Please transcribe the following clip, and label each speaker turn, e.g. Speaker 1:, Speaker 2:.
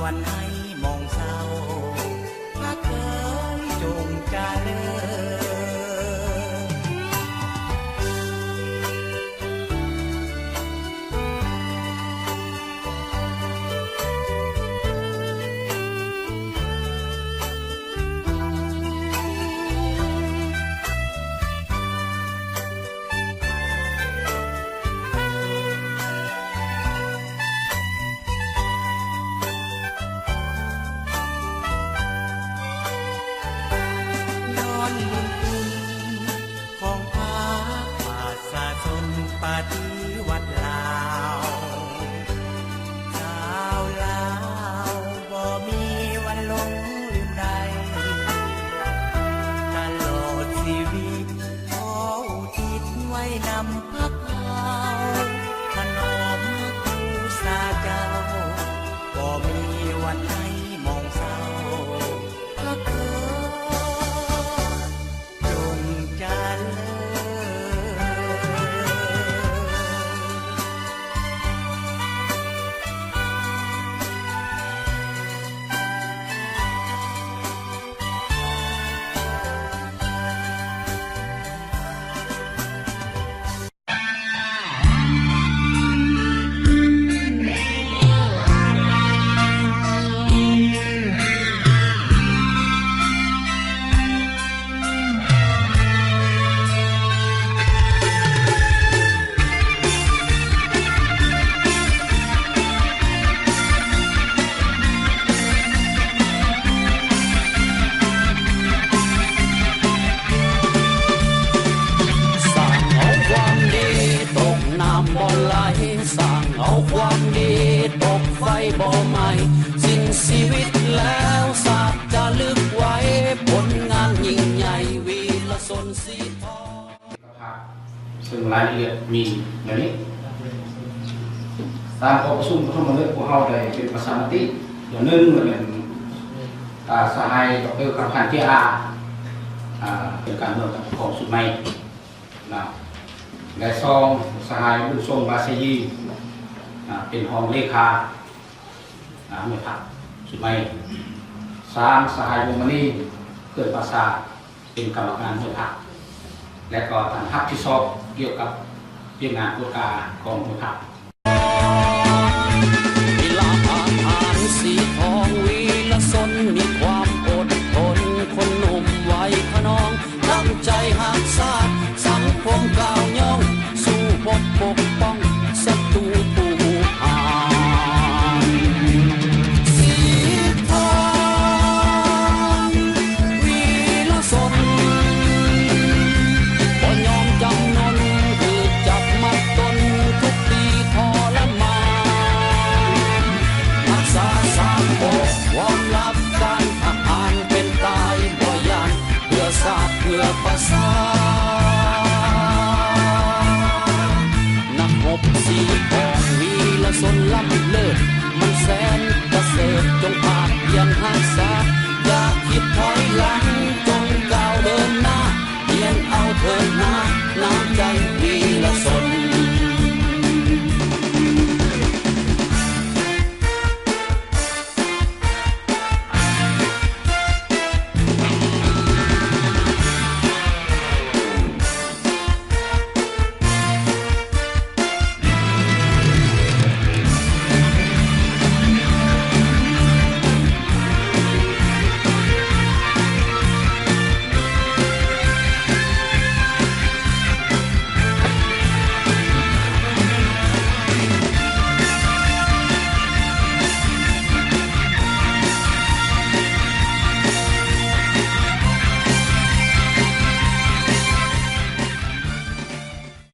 Speaker 1: วันให้มองเศร้าถ้าเคยจงเจริญของพระป่าสาชนปฏิวัติลาวชาวลาวบ่มีวันหลงลืมใดตลอดชีวิตขออุทิศไว้นำพักเขาถนอมคู่สาเจ้าบ่มีวันให้มองเศร้าถ้าเคยเอาความดีตกไฟบ่ไหม้สิ้นชีวิตแล้วศาสตร์จะลึกไว้ผลงานยิ่งใหญ่วีรชนสีทอง
Speaker 2: ซึ่งรายละเอียดมีอย่างนี้ตามข้อประชุมทั้งหมดเลยพวกเราได้เป็นประชามติอย่างหนึ่งเหมือนสหายดร.กำพันธ์ที่เป็นการเมืองของสุดใหม่และซองสหายบุญทรงบาเซยีเป็นห้องเลขาเมื่อพักสุดใหม่สหายวงมณีเกิดภาษาเป็นกรรมการเมื่อพักและก็ทางพักที่สอบเกี่ยวกับเรื่องงานโครงการของเมื่อพัก